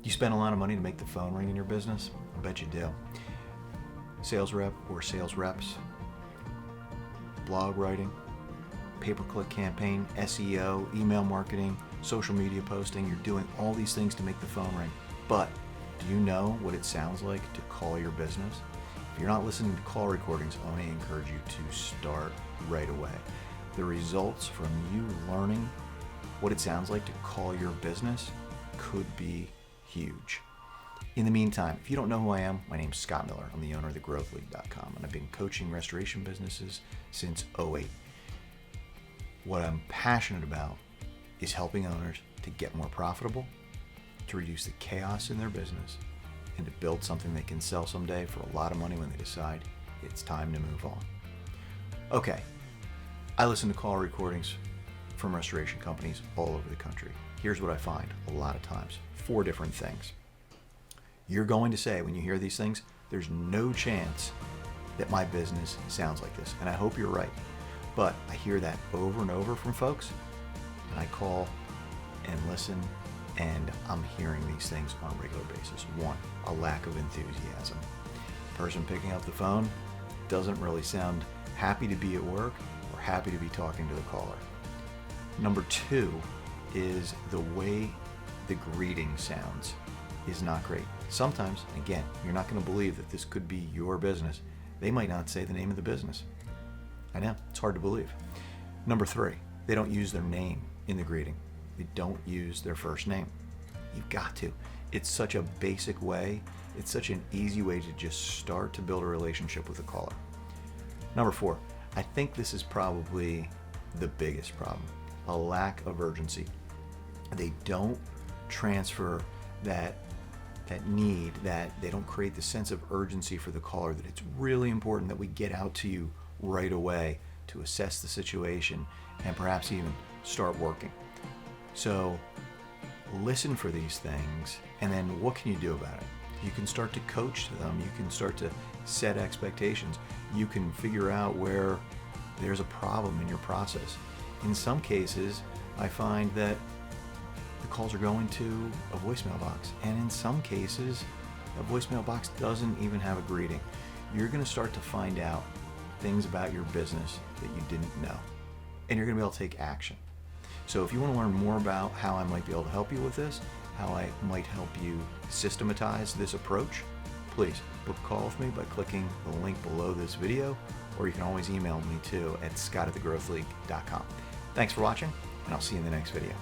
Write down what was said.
You spend a lot of money to make the phone ring in your business? I bet you do. Sales rep or sales reps, blog writing, pay-per-click campaign, SEO, email marketing, social media posting. You're doing all these things to make the phone ring. But do you know what it sounds like to call your business? If you're not listening to call recordings, I want to encourage you to start right away. The results from you learning what it sounds like to call your business could be huge. In the meantime, if you don't know who I am, my name's Scott Miller. I'm the owner of thegrowthleague.com, and I've been coaching restoration businesses since '08. What I'm passionate about is helping owners to get more profitable, to reduce the chaos in their business, and to build something they can sell someday for a lot of money when they decide it's time to move on. Okay, I listen to call recordings from restoration companies all over the country. Here's what I find a lot of times. 4 different things. You're going to say when you hear these things, there's no chance that my business sounds like this. And I hope you're right. But I hear that over and over from folks, and I call and listen, and I'm hearing these things on a regular basis. 1, a lack of enthusiasm. Person picking up the phone doesn't really sound happy to be at work or happy to be talking to the caller. Number 2 is the way the greeting sounds is not great. Sometimes, again, you're not going to believe that this could be your business. They might not say the name of the business. I know, it's hard to believe. Number 3, they don't use their name in the greeting. They don't use their first name. You've got to. It's such a basic way. It's such an easy way to just start to build a relationship with a caller. Number 4, I think this is probably the biggest problem. A lack of urgency. They don't transfer that need, that they don't create the sense of urgency for the caller, that it's really important that we get out to you right away to assess the situation and perhaps even start working. So listen for these things, and then what can you do about it? You can start to coach them. You can start to set expectations. You can figure out where there's a problem in your process. In some cases, I find that the calls are going to a voicemail box, and in some cases, a voicemail box doesn't even have a greeting. You're going to start to find out things about your business that you didn't know, and you're going to be able to take action. So if you want to learn more about how I might be able to help you with this, how I might help you systematize this approach, please book a call with me by clicking the link below this video, or you can always email me too at scott@thegrowthleague.com. Thanks for watching, and I'll see you in the next video.